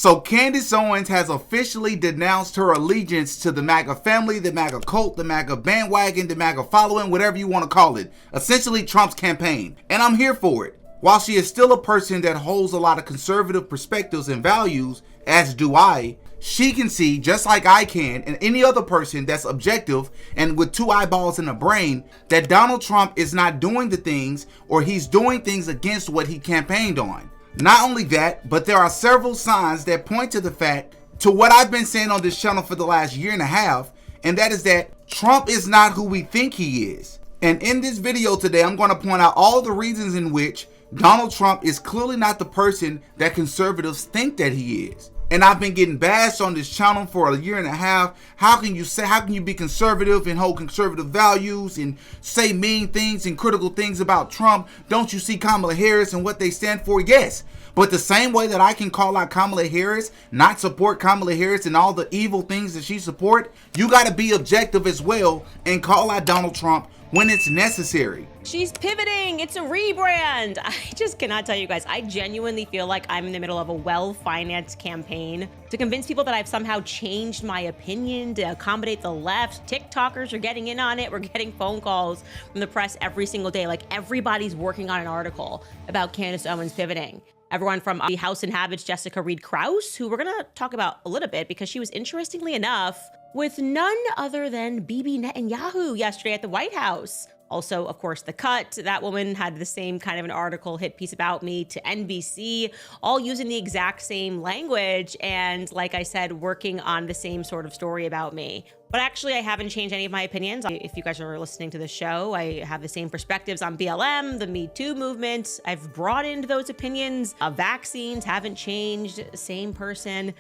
So Candace Owens has officially denounced her allegiance to the MAGA family, the MAGA cult, the MAGA bandwagon, the MAGA following, whatever you want to call it. Essentially Trump's campaign. And I'm here for it. While she is still a person that holds a lot of conservative perspectives and values, as do I, she can see, just like I can, and any other person that's objective and with two eyeballs and a brain, that Donald Trump is not doing the things, or he's doing things against what he campaigned on. Not only that, but there are several signs that point to the fact, to what I've been saying on this channel for the last year and a half, and that is that Trump is not who we think he is. And in this video today, I'm going to point out all the reasons in which Donald Trump is clearly not the person that conservatives think that he is. And I've been getting bashed on this channel for a year and a half. How can you be conservative and hold conservative values and say mean things and critical things about Trump? Don't you see Kamala Harris and what they stand for? Yes. But the same way that I can call out Kamala Harris, not support Kamala Harris and all the evil things that she support, you got to be objective as well and call out Donald Trump when it's necessary. She's pivoting. It's a rebrand. I just cannot tell you guys. I genuinely feel like I'm in the middle of a well-financed campaign to convince people that I've somehow changed my opinion to accommodate the left. TikTokers are getting in on it. We're getting phone calls from the press every single day. Like everybody's working on an article about Candace Owens pivoting. Everyone from the House Inhabits Jessica Reed Krause, who we're gonna talk about a little bit because she was, interestingly enough, with none other than Bibi Netanyahu yesterday at the White House. Also, of course, The Cut, that woman had the same kind of an article hit piece about me to NBC, all using the exact same language and, like I said, working on the same sort of story about me. But actually, I haven't changed any of my opinions. If you guys are listening to the show, I have the same perspectives on BLM, the Me Too movement. I've broadened those opinions. Vaccines haven't changed, same person.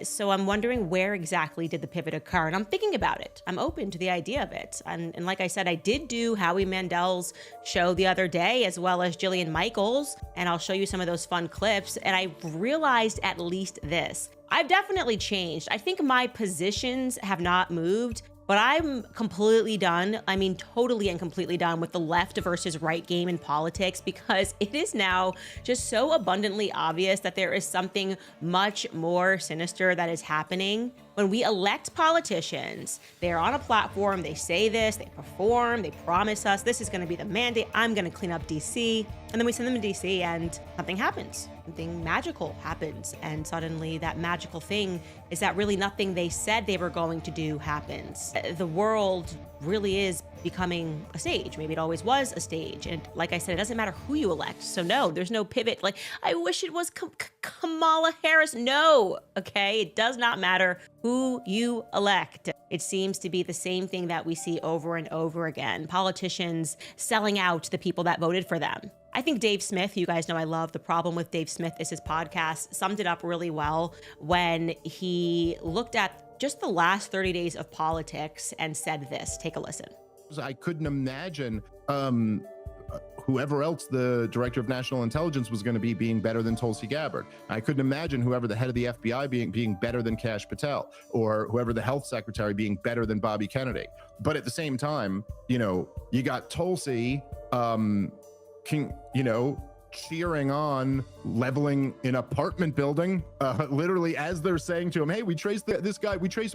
So I'm wondering where exactly did the pivot occur? And I'm thinking about it. I'm open to the idea of it. And like I said, I did do Howie Mandel's show the other day, as well as Jillian Michaels. And I'll show you some of those fun clips. And I realized at least this. I've definitely changed. I think my positions have not moved, but I'm completely done. I mean, totally and completely done with the left versus right game in politics, because it is now just so abundantly obvious that there is something much more sinister that is happening. When we elect politicians, they're on a platform, they say this, they perform, they promise us, this is gonna be the mandate, I'm gonna clean up DC. And then we send them to DC and something happens. Something magical happens. And suddenly that magical thing is that really nothing they said they were going to do happens. The world really is becoming a stage. Maybe it always was a stage. And like I said, it doesn't matter who you elect. So no, there's no pivot. Like, I wish it was Kamala Harris. No, okay? It does not matter who you elect. It seems to be the same thing that we see over and over again. Politicians selling out the people that voted for them. I think Dave Smith, you guys know I love The Problem with Dave Smith is his podcast, summed it up really well when he looked at just the last 30 days of politics and said this. Take a listen. I couldn't imagine whoever else the director of national intelligence was going to be being better than Tulsi Gabbard. I couldn't imagine whoever the head of the FBI being better than Kash Patel, or whoever the health secretary being better than Bobby Kennedy. But at the same time, you got Tulsi, cheering on leveling an apartment building, literally as they're saying to him, hey, we traced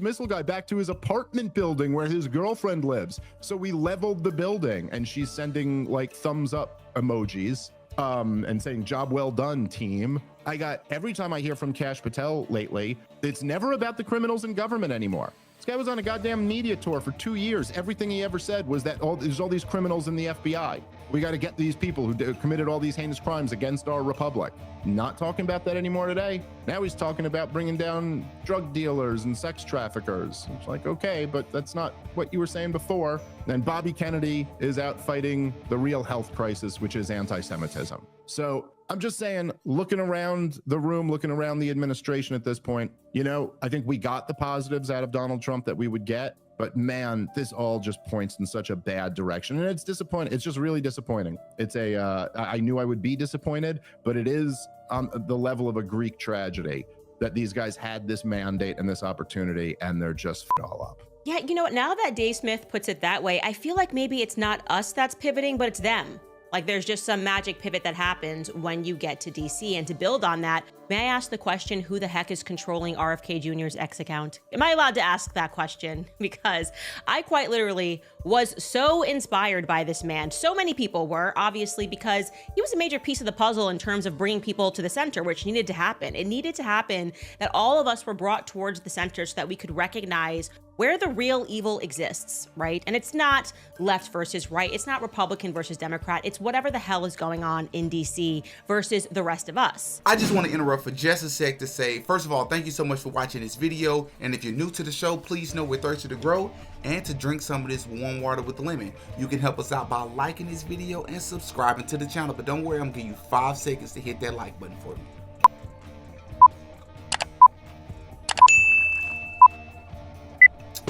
missile guy back to his apartment building where his girlfriend lives. So we leveled the building, and she's sending like thumbs up emojis and saying, job well done, team. Every time I hear from Kash Patel lately, it's never about the criminals in government anymore. This guy was on a goddamn media tour for 2 years. Everything he ever said was that there's all these criminals in the FBI. We got to get these people who committed all these heinous crimes against our republic. Not talking about that anymore today. Now he's talking about bringing down drug dealers and sex traffickers. It's like, okay, but that's not what you were saying before. And Bobby Kennedy is out fighting the real health crisis, which is anti-Semitism. So I'm just saying, looking around the room, looking around the administration at this point, I think we got the positives out of Donald Trump that we would get. But man, this all just points in such a bad direction. And it's disappointing. It's just really disappointing. I knew I would be disappointed, but it is on the level of a Greek tragedy that these guys had this mandate and this opportunity, and they're just all up. Yeah, you know what? Now that Dave Smith puts it that way, I feel like maybe it's not us that's pivoting, but it's them. Like there's just some magic pivot that happens when you get to DC. And to build on that, may I ask the question, who the heck is controlling RFK Jr.'s X account? Am I allowed to ask that question? Because I quite literally was so inspired by this man. So many people were, obviously, because he was a major piece of the puzzle in terms of bringing people to the center, which needed to happen. It needed to happen that all of us were brought towards the center so that we could recognize where the real evil exists, right? And it's not left versus right. It's not Republican versus Democrat. It's whatever the hell is going on in DC versus the rest of us. I just want to interrupt for just a sec to say, first of all, thank you so much for watching this video. And if you're new to the show, please know we're thirsty to grow and to drink some of this warm water with lemon. You can help us out by liking this video and subscribing to the channel. But don't worry, I'm gonna give you 5 seconds to hit that like button for me.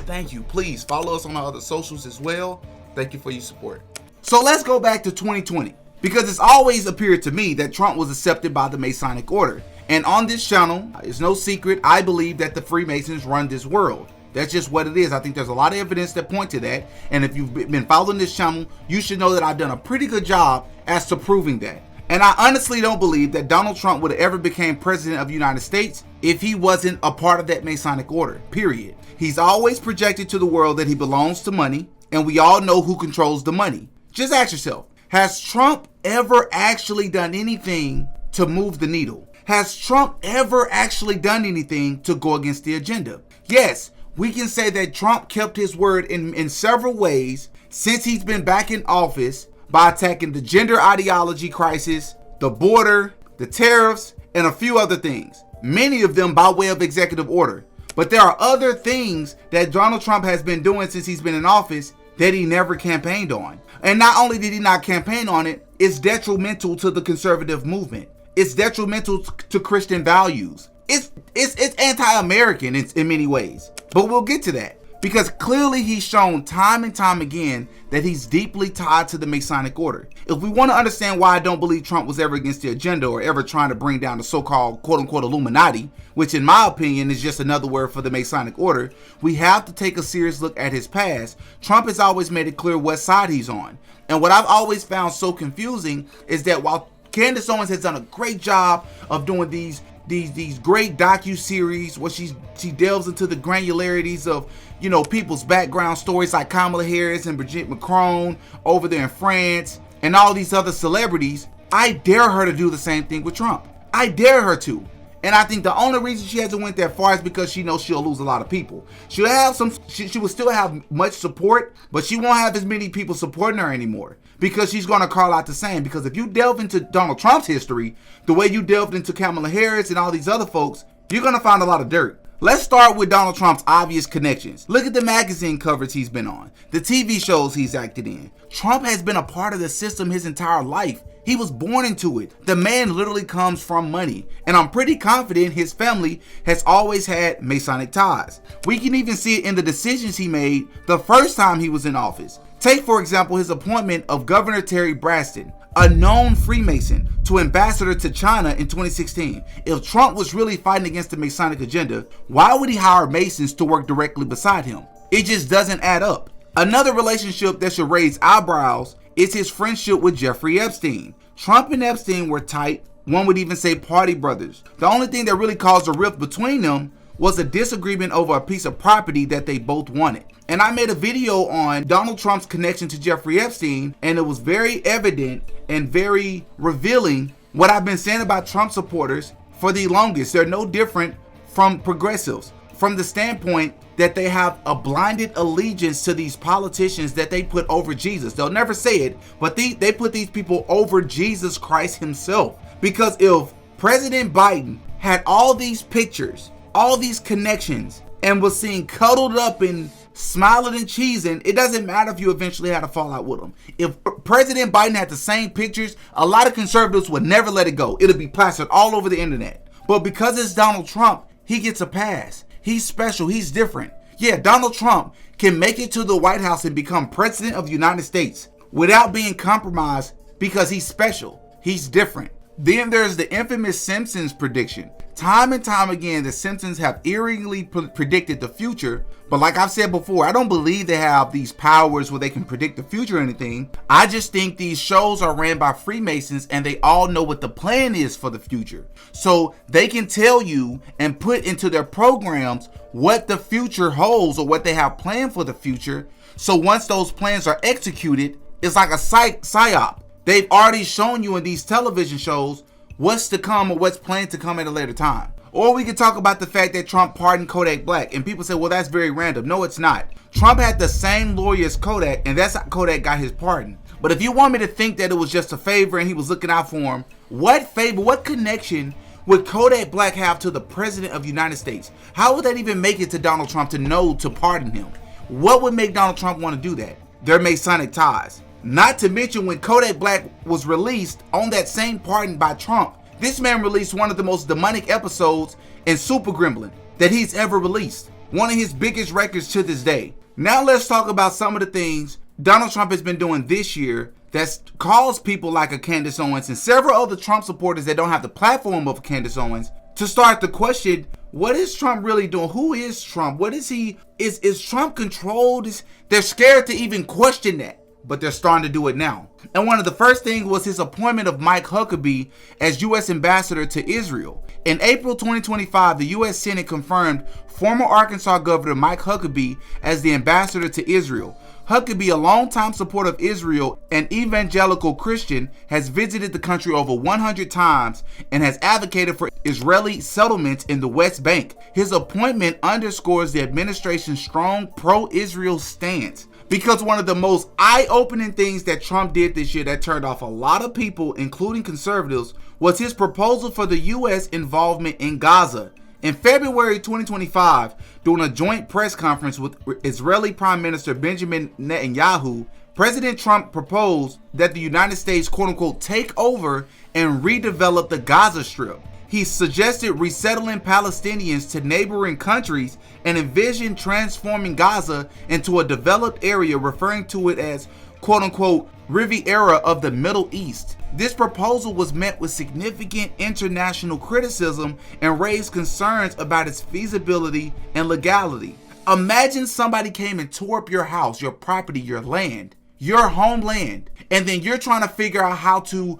Thank you. Please follow us on our other socials as well. Thank you for your support. So let's go back to 2020, because it's always appeared to me that Trump was accepted by the Masonic Order. And on this channel, it's no secret, I believe that the Freemasons run this world. That's just what it is. I think there's a lot of evidence that point to that. And if you've been following this channel, you should know that I've done a pretty good job as to proving that. And I honestly don't believe that Donald Trump would have ever became president of the United States if he wasn't a part of that Masonic Order, period. He's always projected to the world that he belongs to money, and we all know who controls the money. Just ask yourself, has Trump ever actually done anything to move the needle? Has Trump ever actually done anything to go against the agenda? Yes, we can say that Trump kept his word in several ways since he's been back in office, by attacking the gender ideology crisis, the border, the tariffs, and a few other things. Many of them by way of executive order. But there are other things that Donald Trump has been doing since he's been in office that he never campaigned on. And not only did he not campaign on it, it's detrimental to the conservative movement. It's detrimental to Christian values. It's anti-American in many ways. But we'll get to that. Because clearly he's shown time and time again that he's deeply tied to the Masonic Order. If we want to understand why I don't believe Trump was ever against the agenda or ever trying to bring down the so-called quote-unquote Illuminati, which in my opinion is just another word for the Masonic Order, we have to take a serious look at his past. Trump has always made it clear what side he's on. And what I've always found so confusing is that while Candace Owens has done a great job of doing these great docu-series where she delves into the granularities of, you know, people's background stories like Kamala Harris and Brigitte Macron over there in France and all these other celebrities, I dare her to do the same thing with Trump. I dare her to. And I think the only reason she hasn't went that far is because she knows she'll lose a lot of people. She'll have she will still have much support, but she won't have as many people supporting her anymore because she's going to call out the same. Because if you delve into Donald Trump's history, the way you delved into Kamala Harris and all these other folks, you're going to find a lot of dirt. Let's start with Donald Trump's obvious connections. Look at the magazine covers he's been on, the TV shows he's acted in. Trump has been a part of the system his entire life. He was born into it. The man literally comes from money. And I'm pretty confident his family has always had Masonic ties. We can even see it in the decisions he made the first time he was in office. Take, for example, his appointment of Governor Terry Braxton, a known Freemason, to ambassador to China in 2016. If Trump was really fighting against the Masonic agenda, why would he hire Masons to work directly beside him? It just doesn't add up. Another relationship that should raise eyebrows is his friendship with Jeffrey Epstein. Trump and Epstein were tight, one would even say party brothers. The only thing that really caused a rift between them was a disagreement over a piece of property that they both wanted. And I made a video on Donald Trump's connection to Jeffrey Epstein, and it was very evident and very revealing what I've been saying about Trump supporters for the longest. They're no different from progressives, from the standpoint that they have a blinded allegiance to these politicians that they put over Jesus. They'll never say it, but they put these people over Jesus Christ himself. Because if President Biden had all these pictures, all these connections, and was seen cuddled up and smiling and cheesing, it doesn't matter if you eventually had a fallout with him. If President Biden had the same pictures, a lot of conservatives would never let it go. It'll be plastered all over the internet. But because it's Donald Trump, he gets a pass. He's special. He's different. Yeah, Donald Trump can make it to the White House and become president of the United States without being compromised because he's special. He's different. Then there's the infamous Simpsons prediction. Time and time again, the Simpsons have eerily predicted the future. But like I've said before, I don't believe they have these powers where they can predict the future or anything. I just think these shows are ran by Freemasons and they all know what the plan is for the future. So they can tell you and put into their programs what the future holds or what they have planned for the future. So once those plans are executed, it's like a psyop. They've already shown you in these television shows what's to come or what's planned to come at a later time. Or we could talk about the fact that Trump pardoned Kodak Black, and people say, well, that's very random. No, it's not. Trump had the same lawyer as Kodak, and that's how Kodak got his pardon. But if you want me to think that it was just a favor and he was looking out for him, what favor, what connection would Kodak Black have to the president of the United States? How would that even make it to Donald Trump to pardon him? What would make Donald Trump want to do that? Their Masonic ties. Not to mention when Kodak Black was released on that same pardon by Trump, this man released one of the most demonic episodes in Super Gremlin that he's ever released. One of his biggest records to this day. Now let's talk about some of the things Donald Trump has been doing this year that's caused people like a Candace Owens and several other Trump supporters that don't have the platform of Candace Owens to start to question, what is Trump really doing? Who is Trump? What is he? Is Trump controlled? They're scared to even question that. But they're starting to do it now. And one of the first things was his appointment of Mike Huckabee as U.S. ambassador to Israel. In April 2025, the U.S. Senate confirmed former Arkansas Governor Mike Huckabee as the ambassador to Israel. Huckabee, a longtime supporter of Israel and evangelical Christian, has visited the country over 100 times and has advocated for Israeli settlements in the West Bank. His appointment underscores the administration's strong pro-Israel stance. Because one of the most eye-opening things that Trump did this year that turned off a lot of people, including conservatives, was his proposal for the U.S. involvement in Gaza. In February 2025, during a joint press conference with Israeli Prime Minister Benjamin Netanyahu, President Trump proposed that the United States, quote-unquote, take over and redevelop the Gaza Strip. He suggested resettling Palestinians to neighboring countries and envisioned transforming Gaza into a developed area, referring to it as, quote-unquote, Riviera of the Middle East. This proposal was met with significant international criticism and raised concerns about its feasibility and legality. Imagine somebody came and tore up your house, your property, your land, your homeland, and then you're trying to figure out how to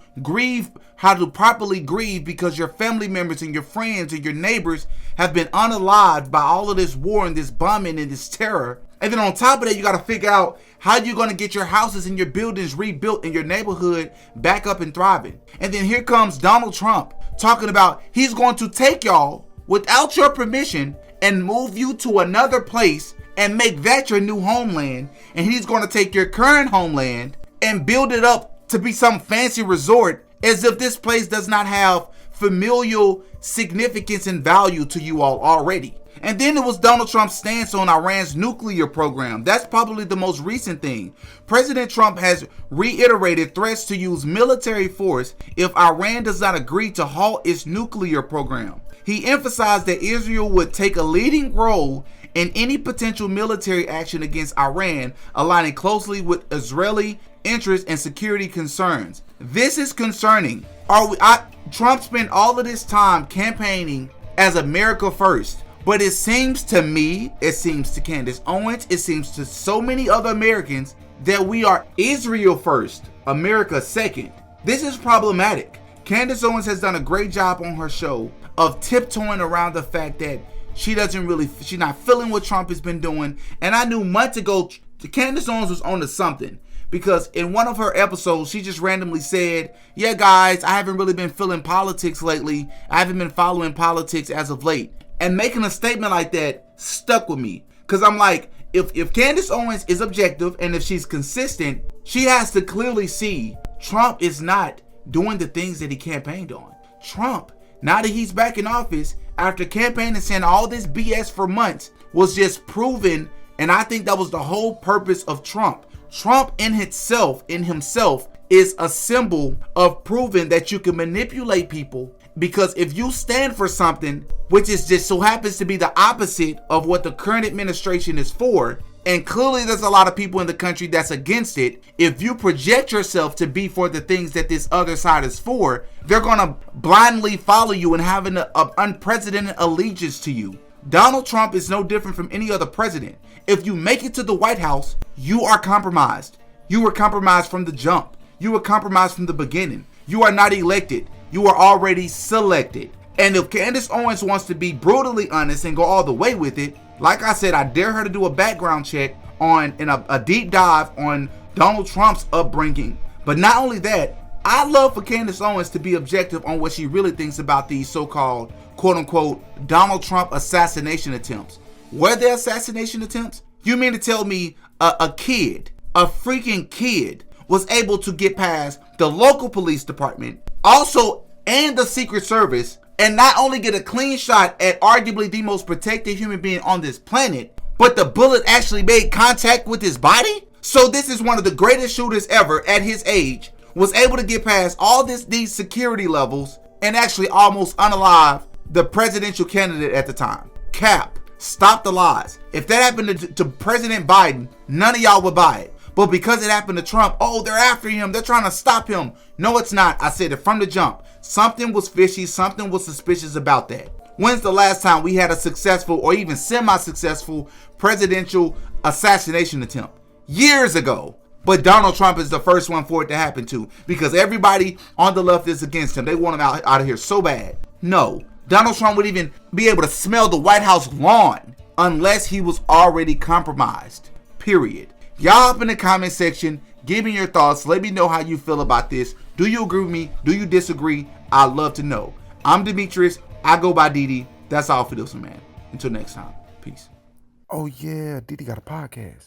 properly grieve because your family members and your friends and your neighbors have been unalived by all of this war and this bombing and this terror. And then on top of that, you got to figure out how you're going to get your houses and your buildings rebuilt in your neighborhood back up and thriving. And then here comes Donald Trump talking about he's going to take y'all without your permission and move you to another place and make that your new homeland. And he's going to take your current homeland and build it up to be some fancy resort, as if this place does not have familial significance and value to you all already. And then it was Donald Trump's stance on Iran's nuclear program. That's probably the most recent thing. President Trump has reiterated threats to use military force if Iran does not agree to halt its nuclear program. He emphasized that Israel would take a leading role in any potential military action against Iran, aligning closely with Israeli interests and security concerns. This is concerning. Trump spent all of this time campaigning as America first. But it seems to me, it seems to Candace Owens, it seems to so many other Americans that we are Israel first, America second. This is problematic. Candace Owens has done a great job on her show of tiptoeing around the fact that she's not feeling what Trump has been doing. And I knew months ago, Candace Owens was onto something. Because in one of her episodes, she just randomly said, yeah, guys, I haven't really been feeling politics lately. I haven't been following politics as of late. And making a statement like that stuck with me. Because I'm like, if Candace Owens is objective and if she's consistent, she has to clearly see Trump is not doing the things that he campaigned on. Trump, now that he's back in office, after campaigning and saying all this BS for months, was just proven. And I think that was the whole purpose of Trump. Trump in himself is a symbol of proving that you can manipulate people. Because if you stand for something, which is just so happens to be the opposite of what the current administration is for, And clearly there's a lot of people in the country that's against it. If you project yourself to be for the things that this other side is for, they're going to blindly follow you and have an unprecedented allegiance to you. Donald Trump is no different from any other president. If you make it to the White House, you are compromised. You were compromised from the jump. You were compromised from the beginning. You are not elected. You are already selected. And if Candace Owens wants to be brutally honest and go all the way with it, like I said, I dare her to do a background check on and a deep dive on Donald Trump's upbringing. But not only that, I love for Candace Owens to be objective on what she really thinks about these so-called, quote-unquote, Donald Trump assassination attempts. Were they assassination attempts? You mean to tell me a kid, a freaking kid, was able to get past the local police department, also and the Secret Service, and not only get a clean shot at arguably the most protected human being on this planet, but the bullet actually made contact with his body? So this is one of the greatest shooters ever at his age, was able to get past all these security levels and actually almost unalive the presidential candidate at the time. Cap, stop the lies. If that happened to President Biden, none of y'all would buy it. But because it happened to Trump, oh, they're after him. They're trying to stop him. No, it's not. I said it from the jump. Something was fishy. Something was suspicious about that. When's the last time we had a successful or even semi-successful presidential assassination attempt? Years ago. But Donald Trump is the first one for it to happen to, because everybody on the left is against him. They want him out of here so bad. No, Donald Trump would even be able to smell the White House lawn unless he was already compromised. Period. Y'all up in the comment section, give me your thoughts. Let me know how you feel about this. Do you agree with me? Do you disagree? I'd love to know. I'm Demetrius. I go by Didi. That's all for this one, man. Until next time. Peace. Oh, yeah. Didi got a podcast.